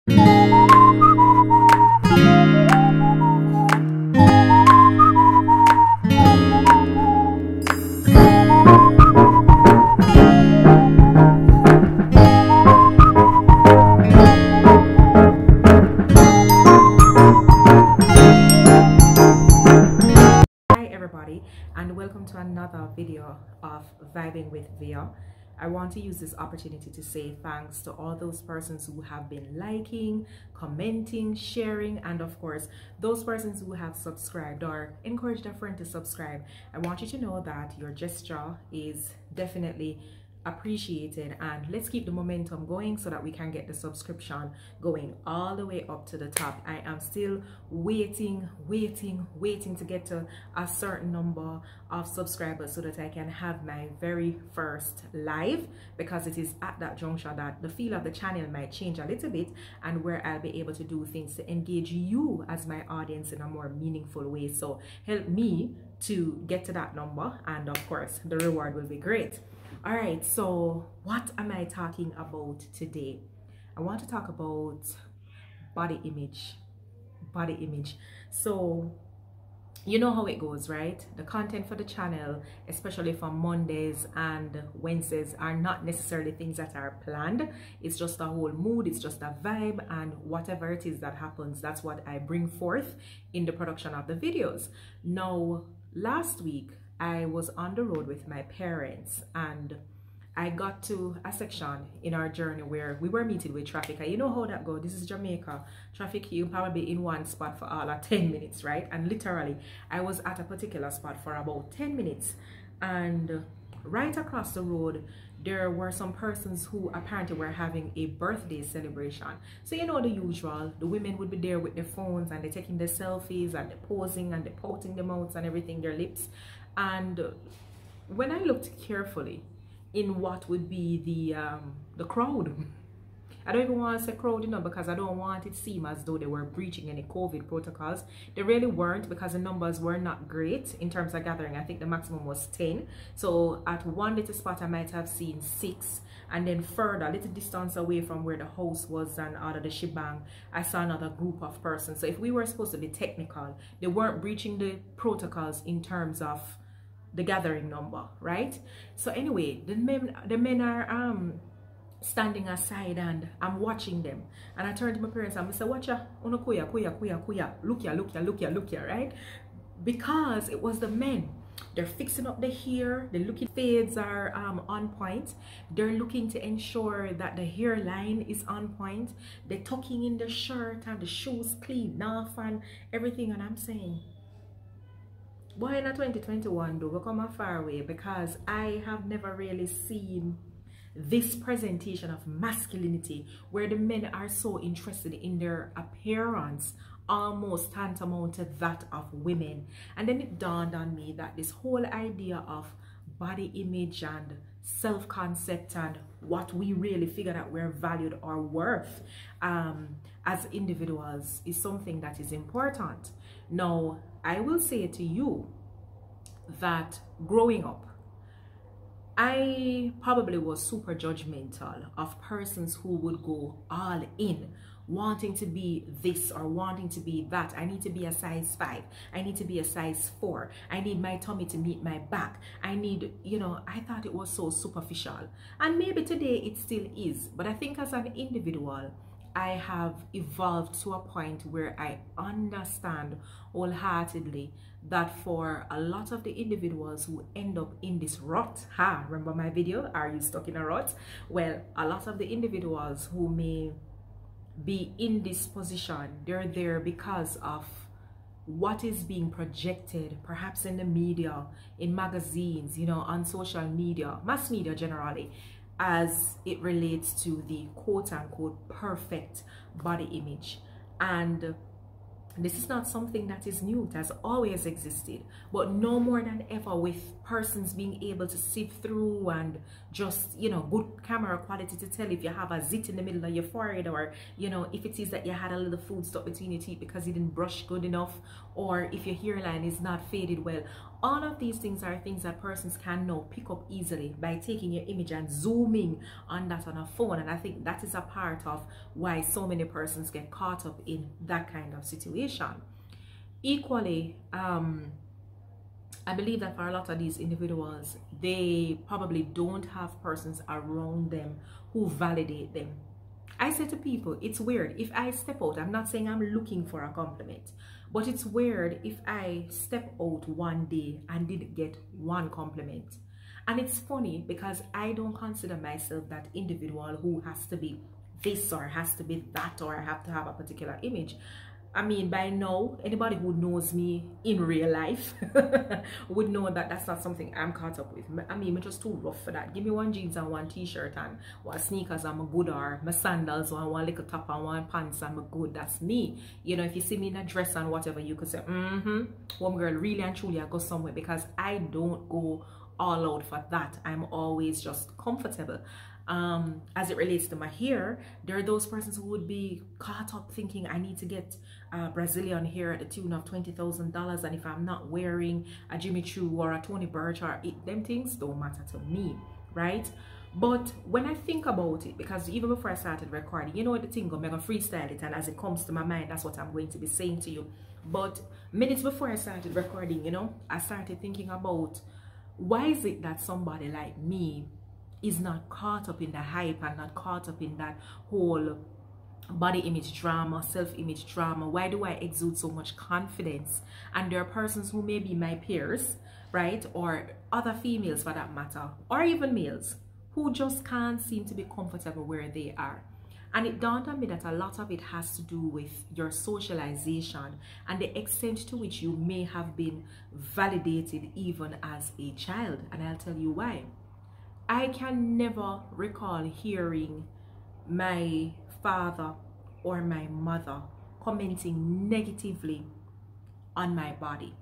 And welcome to another video of Vibing with Via. I want to use this opportunity to say thanks to all those persons who have been liking, commenting, sharing, and of course those persons who have subscribed or encouraged a friend to subscribe. I want you to know that your gesture is definitely appreciated, and let's keep the momentum going so that we can get the subscription going all the way up to the top. I am still waiting to get to a certain number of subscribers so that I can have my very first live, because it is at that juncture that the feel of the channel might change a little bit and where I'll be able to do things to engage you as my audience in a more meaningful way. So help me to get to that number, and of course the reward will be great. All right, so what am I talking about today? I want to talk about body image. So you know how it goes, right? The content for the channel, especially for Mondays and Wednesdays, are not necessarily things that are planned. It's just a whole mood, it's just a vibe, and whatever it is that happens, that's what I bring forth in the production of the videos. Now, last week I was on the road with my parents, and I got to a section in our journey where we were meeting with traffic. And you know how that goes. This is Jamaica. Traffic, you probably in one spot for all of 10 minutes, right? And literally, I was at a particular spot for about 10 minutes. And right across the road, there were some persons who apparently were having a birthday celebration. So you know the usual, the women would be there with their phones and they're taking their selfies and they're posing and they're pouting their mouths and everything, their lips. And when I looked carefully in what would be the crowd, I don't even want to say crowd, you know, because I don't want it to seem as though they were breaching any COVID protocols. They really weren't, because the numbers were not great in terms of gathering. I think the maximum was 10. So at one little spot, I might have seen 6. And then further, a little distance away from where the house was and out of the shebang, I saw another group of persons. So if we were supposed to be technical, they weren't breaching the protocols in terms of the gathering number, right? So anyway, the men are standing aside and I'm watching them, and I turned to my parents and I said, watch ya, kuya, look ya, right? Because it was the men. They're fixing up the hair, they're looking, fades are on point, they're looking to ensure that the hairline is on point, they're tucking in the shirt and the shoes clean off and everything. And I'm saying, why not 2021 though? We come a far way, because I have never really seen this presentation of masculinity where the men are so interested in their appearance, almost tantamount to that of women. And then it dawned on me that this whole idea of body image and self-concept and what we really figure that we're valued or worth as individuals is something that is important. Now, I will say to you that growing up, I probably was super judgmental of persons who would go all in, wanting to be this or wanting to be that. I need to be a size 5. I need to be a size 4. I need my tummy to meet my back. I need, you know, I thought it was so superficial. And maybe today it still is. But I think as an individual, I have evolved to a point where I understand wholeheartedly that for a lot of the individuals who end up in this rut, remember my video, are you stuck in a rut? Well, a lot of the individuals who may be in this position, they're there because of what is being projected, perhaps in the media, in magazines, you know, on social media, mass media generally, as it relates to the quote-unquote perfect body image. And this is not something that is new. It has always existed, but no more than ever, with persons being able to sift through and just, you know, good camera quality to tell if you have a zit in the middle of your forehead, or, you know, if it is that you had a little food stuck between your teeth because you didn't brush good enough, or if your hairline is not faded well. All of these things are things that persons can now pick up easily by taking your image and zooming on that on a phone. And I think that is a part of why so many persons get caught up in that kind of situation. Equally, I believe that for a lot of these individuals, they probably don't have persons around them who validate them. I say to people, it's weird if I step out. I'm not saying I'm looking for a compliment, but it's weird if I step out one day and didn't get one compliment. And it's funny because I don't consider myself that individual who has to be this or has to be that or I have to have a particular image. I mean, by now, anybody who knows me in real life would know that that's not something I'm caught up with. I mean, I'm just too rough for that. Give me one jeans and one t-shirt and one sneakers and I'm good, or my sandals or one little top and one pants and I'm good. That's me. You know, if you see me in a dress and whatever, you could say, one girl, really and truly, I go somewhere, because I don't go all out for that. I'm always just comfortable. As it relates to my hair, there are those persons who would be caught up thinking I need to get Brazilian hair at the tune of $20,000, and if I'm not wearing a Jimmy Choo or a Tony Birch or them things don't matter to me, right? But when I think about it, because even before I started recording, you know what the thing, I'm gonna freestyle it, and as it comes to my mind, that's what I'm going to be saying to you. But minutes before I started recording, you know, I started thinking about, why is it that somebody like me is not caught up in the hype and not caught up in that whole body image drama, self-image drama? Why do I exude so much confidence? And there are persons who may be my peers, right, or other females for that matter, or even males, who just can't seem to be comfortable where they are. And it dawned on me that a lot of it has to do with your socialization and the extent to which you may have been validated even as a child. And I'll tell you why. I can never recall hearing my father or my mother commenting negatively on my body.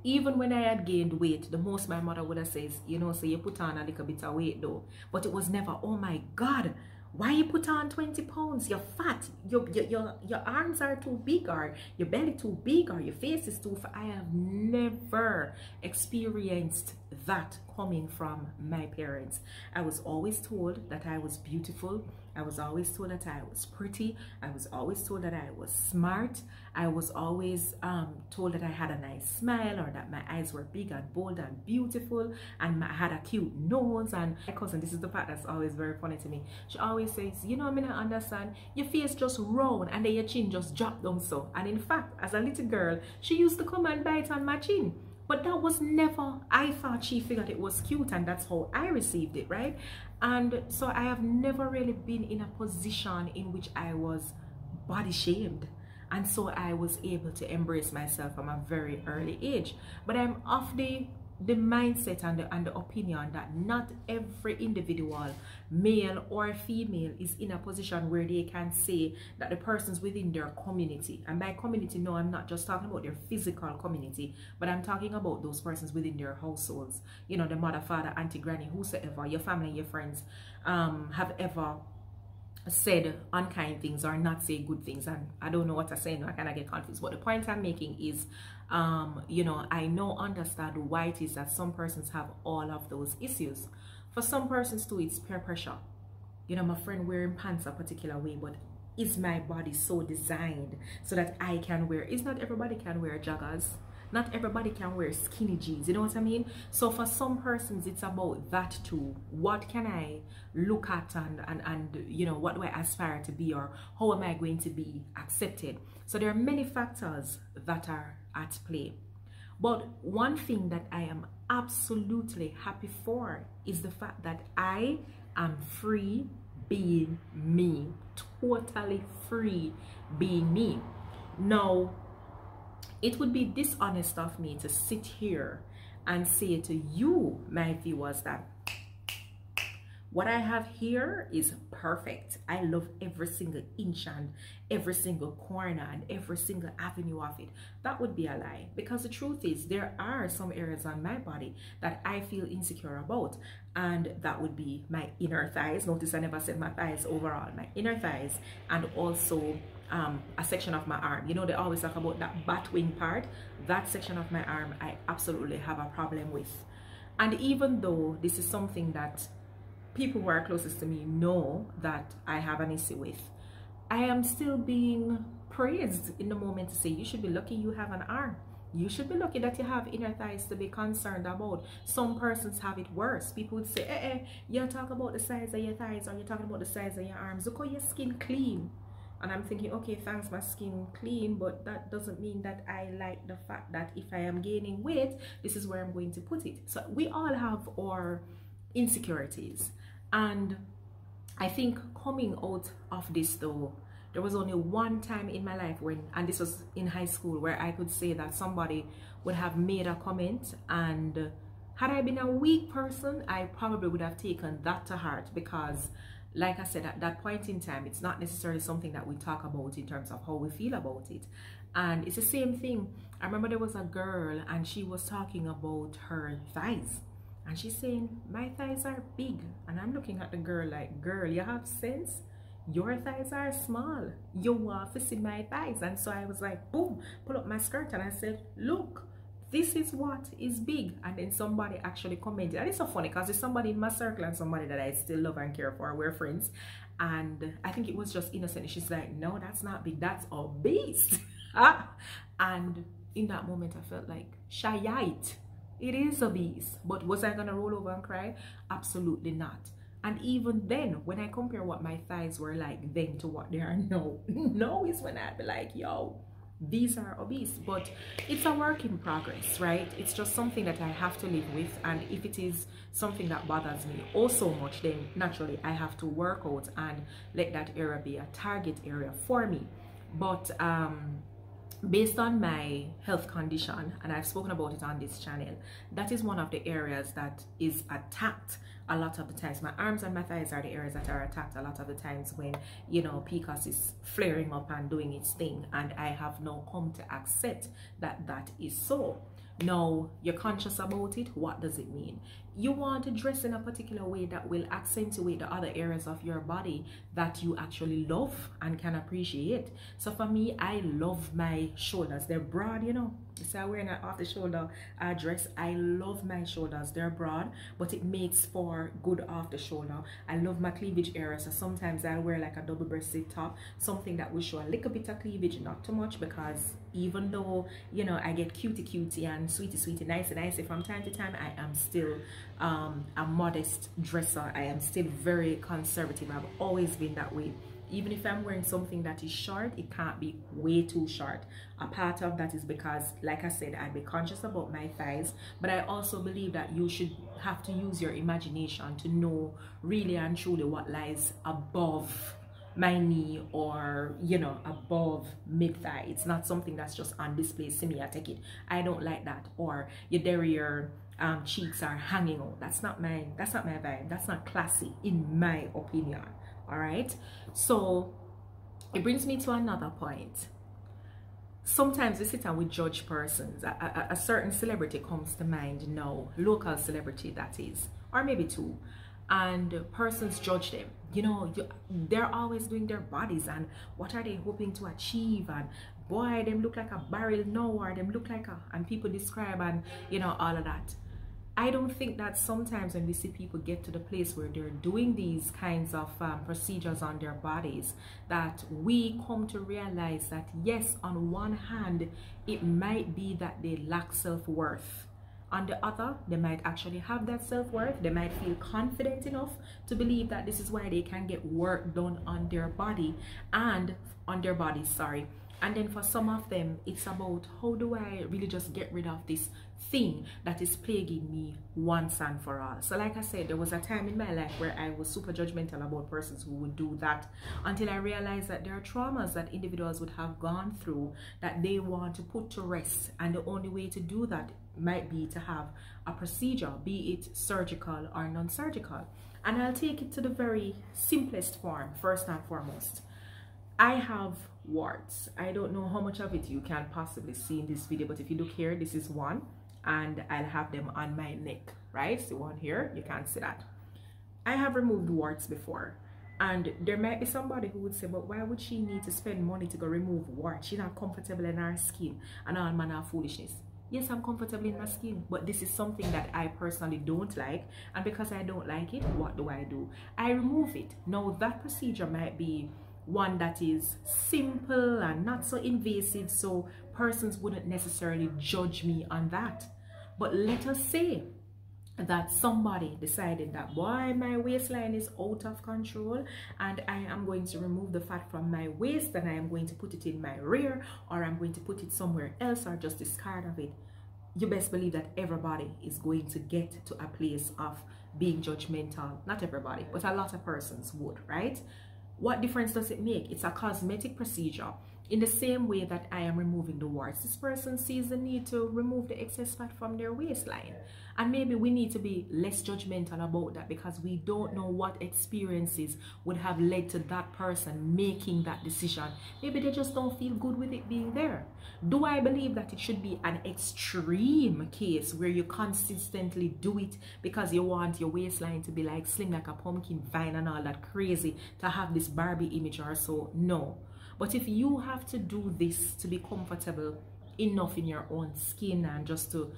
Even when I had gained weight, the most my mother would have said, you know, so you put on a little bit of weight though. But it was never, oh my God, why you put on 20 pounds? You're fat. Your arms are too big, or your belly too big, or your face is too fat. I have never experienced that coming from my parents. I was always told that I was beautiful. I was always told that I was pretty. I was always told that I was smart. I was always told that I had a nice smile, or that my eyes were big and bold and beautiful, and I had a cute nose. And my cousin, this is the part that's always very funny to me, she always says, you know, I mean, I understand, your face just round and then your chin just drop down so. And in fact, as a little girl, she used to come and bite on my chin. But that was never, I thought she figured it was cute, and that's how I received it, right? And so I have never really been in a position in which I was body shamed. And so I was able to embrace myself from a very early age. But I'm of the mindset and the opinion that not every individual, male or female, is in a position where they can say that the persons within their community, and by community, no, I'm not just talking about their physical community, but I'm talking about those persons within their households, you know, the mother, father, auntie, granny, whosoever, your family, your friends, have ever said unkind things or not say good things. And I don't know what I'm saying, I kind of get confused, but the point I'm making is, you know, I now understand why it is that some persons have all of those issues. For some persons too, it's peer pressure. You know, my friend wearing pants a particular way, but is my body so designed so that I can wear? Is not everybody can wear joggers. Not everybody can wear skinny jeans, you know what I mean? So for some persons, it's about that too. What can I look at and you know, what do I aspire to be, or how am I going to be accepted? So there are many factors that are at play. But one thing that I am absolutely happy for is the fact that I am free being me, totally free being me. Now, it would be dishonest of me to sit here and say to you, my viewers, that What I have here is perfect. I love every single inch and every single corner and every single avenue of it. That would be a lie, because the truth is there are some areas on my body that I feel insecure about, and that would be my inner thighs. Notice I never said my thighs overall. My inner thighs, and also a section of my arm. You know, they always talk about that bat wing part. That section of my arm I absolutely have a problem with. And even though this is something that people who are closest to me know that I have an issue with, I am still being praised in the moment to say, you should be lucky you have an arm. You should be lucky that you have inner thighs to be concerned about. Some persons have it worse. People would say, you talk about the size of your thighs, or you're talking about the size of your arms. Look how your skin clean. And I'm thinking, okay, thanks, my skin clean, but that doesn't mean that I like the fact that if I am gaining weight, this is where I'm going to put it. So we all have our insecurities. And I think coming out of this though, there was only one time in my life when, and this was in high school, where I could say that somebody would have made a comment, and had I been a weak person, I probably would have taken that to heart, because like I said, at that point in time, it's not necessarily something that we talk about in terms of how we feel about it. And it's the same thing. I remember there was a girl and she was talking about her thighs. And she's saying, my thighs are big. And I'm looking at the girl like, girl, you have sense? Your thighs are small. You want to see my thighs. And so I was like, boom, pull up my skirt. And I said, look, this is what is big. And then somebody actually commented. And it's so funny because it's somebody in my circle and somebody that I still love and care for. We're friends. And I think it was just innocent. She's like, no, that's not big. That's a beast. And in that moment, I felt like, shayite. It is a beast. But was I going to roll over and cry? Absolutely not. And even then, when I compare what my thighs were like then to what they are now, now is when I'd be like, yo, these are obese. But it's a work in progress, right? It's just something that I have to live with. And if it is something that bothers me oh so much, then naturally I have to work out and let that area be a target area for me. But based on my health condition, and I've spoken about it on this channel, that is one of the areas that is attacked a lot of the times. My arms and my thighs are the areas that are attacked a lot of the times when, you know, PCOS is flaring up and doing its thing. And I have now come to accept that that is so. Now, you're conscious about it. What does it mean? You want to dress in a particular way that will accentuate the other areas of your body that you actually love and can appreciate. So for me, I love my shoulders. They're broad, you know. You see, I'm wearing an off the shoulder dress. I love my shoulders. They're broad, but it makes for good off the shoulder. I love my cleavage area. So sometimes I'll wear like a double breasted top, something that will show a little bit of cleavage, not too much, because even though, you know, I get cutie and sweetie, nicey from time to time, I am still a modest dresser. I am still very conservative. I've always been that way. Even if I'm wearing something that is short, it can't be way too short. A part of that is because, like I said, I be conscious about my thighs, but I also believe that you should have to use your imagination to know really and truly what lies above my knee, or, you know, above mid-thigh. It's not something that's just on display. See me, I take it. I don't like that. Or your derriere cheeks are hanging out. That's not my vibe. That's not classy in my opinion. All right, so it brings me to another point. Sometimes we sit and we judge persons. A certain celebrity comes to mind now, local celebrity that is, or maybe two, and persons judge them. You know, they're always doing their bodies and what are they hoping to achieve, and boy, them look like a barrel now, or them look like a, and people describe, and you know, all of that. I don't think that sometimes when we see people get to the place where they're doing these kinds of procedures on their bodies, that we come to realize that yes, on one hand, it might be that they lack self-worth. On the other, they might actually have that self-worth. They might feel confident enough to believe that this is why they can get work done on their body and on their bodies, sorry. And then for some of them, it's about how do I really just get rid of this thing that is plaguing me once and for all. So like I said, there was a time in my life where I was super judgmental about persons who would do that, until I realized that there are traumas that individuals would have gone through that they want to put to rest, and the only way to do that might be to have a procedure, be it surgical or non-surgical. And I'll take it to the very simplest form. First and foremost, I have warts. I don't know how much of it you can possibly see in this video, but if you look here, this is one, and I'll have them on my neck, right? So one here, you can't see that. I have removed warts before, and there might be somebody who would say, but why would she need to spend money to go remove warts? She's not comfortable in her skin and all manner of foolishness. Yes, I'm comfortable in my skin, but this is something that I personally don't like, and because I don't like it, what do? I remove it. Now, that procedure might be one that is simple and not so invasive, so persons wouldn't necessarily judge me on that. But let us say that somebody decided that, boy, my waistline is out of control and I am going to remove the fat from my waist and I am going to put it in my rear, or I'm going to put it somewhere else, or just discard of it. You best believe that everybody is going to get to a place of being judgmental. Not everybody, but a lot of persons would, right? What difference does it make? It's a cosmetic procedure. In the same way that I am removing the warts, this person sees the need to remove the excess fat from their waistline. And maybe we need to be less judgmental about that, because we don't know what experiences would have led to that person making that decision. Maybe they just don't feel good with it being there. Do I believe that it should be an extreme case where you consistently do it because you want your waistline to be like slim like a pumpkin vine and all that crazy, to have this Barbie image or so? No. But if you have to do this to be comfortable enough in your own skin and just to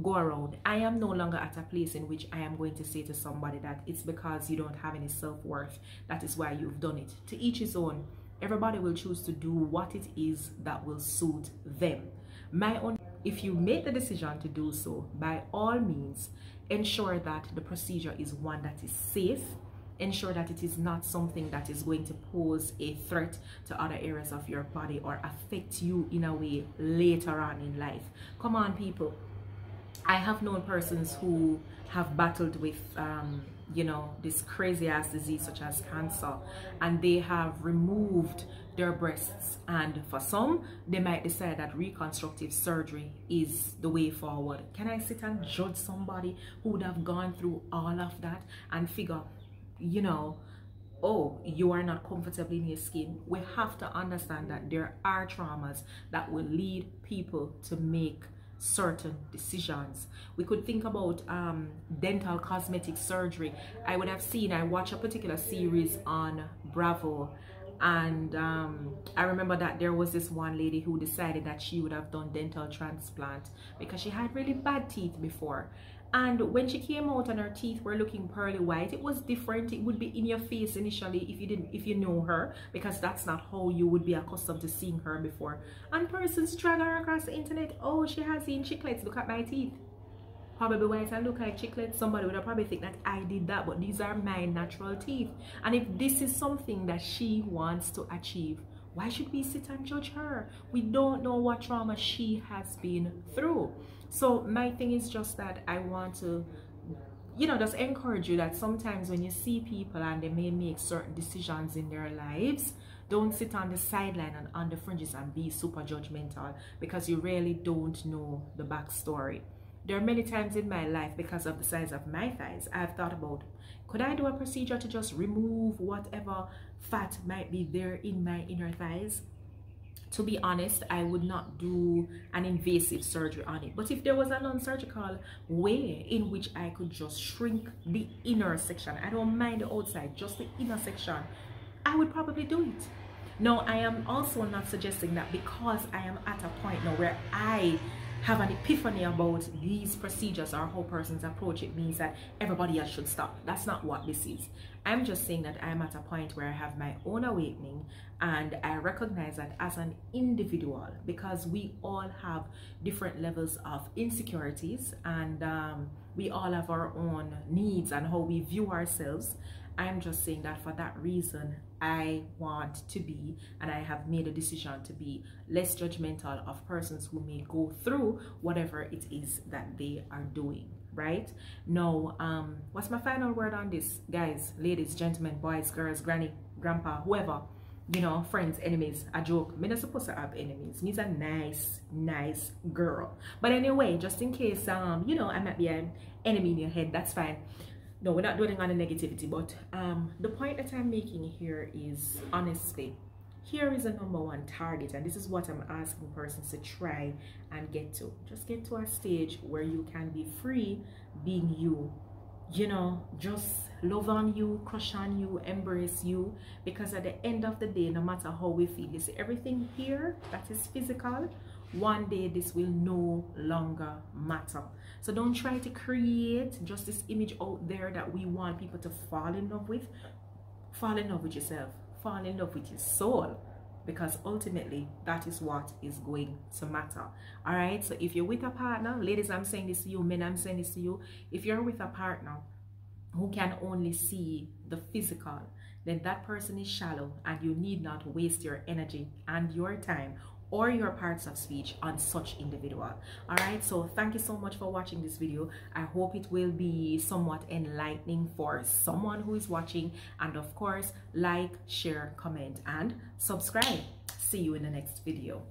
go around, I am no longer at a place in which I am going to say to somebody that it's because you don't have any self-worth, that is why you've done it. To each his own. Everybody will choose to do what it is that will suit them. My own, if you make the decision to do so, by all means, ensure that the procedure is one that is safe. Ensure that it is not something that is going to pose a threat to other areas of your body or affect you in a way later on in life. Come on, people. I have known persons who have battled with you know, this crazy ass disease such as cancer, and they have removed their breasts, and for some they might decide that reconstructive surgery is the way forward. Can I sit and judge somebody who would have gone through all of that and figure, you know, oh, you are not comfortable in your skin? We have to understand that there are traumas that will lead people to make certain decisions. We could think about dental cosmetic surgery. I watched a particular series on Bravo, and I remember that there was this one lady who decided that she would have done dental transplant because she had really bad teeth before. And when she came out and her teeth were looking pearly white, it was different. It would be in your face initially if you know her, because that's not how you would be accustomed to seeing her before. And persons drag her across the internet. Oh, she has seen chiclets. Look at my teeth. Probably white and look like chiclets. Somebody would have probably think that I did that, but these are my natural teeth. And if this is something that she wants to achieve, why should we sit and judge her? We don't know what trauma she has been through. So my thing is just that I want to, you know, just encourage you that sometimes when you see people and they may make certain decisions in their lives, don't sit on the sideline and on the fringes and be super judgmental, because you really don't know the backstory. There are many times in my life, because of the size of my thighs, I've thought about, could I do a procedure to just remove whatever fat might be there in my inner thighs? To be honest, I would not do an invasive surgery on it. But if there was a non-surgical way in which I could just shrink the inner section, I don't mind the outside, just the inner section, I would probably do it. Now, I am also not suggesting that because I am at a point now where I have an epiphany about these procedures or how persons approach it means that everybody else should stop. That's not what this is. I'm just saying that I'm at a point where I have my own awakening, and I recognize that as an individual, because we all have different levels of insecurities, and we all have our own needs and how we view ourselves. I'm just saying that for that reason, I want to be, and I have made a decision to be, less judgmental of persons who may go through whatever it is that they are doing, right? Now, what's my final word on this, guys, ladies, gentlemen, boys, girls, granny, grandpa, whoever, you know, friends, enemies? A joke. Me not supposed to have enemies. Me's a nice girl. But anyway, just in case, you know, I might be an enemy in your head, that's fine. no, we're not dwelling on the negativity, but the point that I'm making here is, honestly, here is a #1 target, and this is what I'm asking persons to try and get to. Just get to a stage where you can be free being you, you know, just love on you, crush on you, embrace you, because at the end of the day, no matter how we feel, you see, everything here that is physical, one day this will no longer matter. So don't try to create just this image out there that we want people to fall in love with. Fall in love with yourself, fall in love with your soul, because ultimately that is what is going to matter. All right, so if you're with a partner, ladies, I'm saying this to you, men, I'm saying this to you, if you're with a partner who can only see the physical, then that person is shallow, and you need not waste your energy and your time or your parts of speech on such individual. All right, so thank you so much for watching this video. I hope it will be somewhat enlightening for someone who is watching, and of course, like, share, comment, and subscribe. See you in the next video.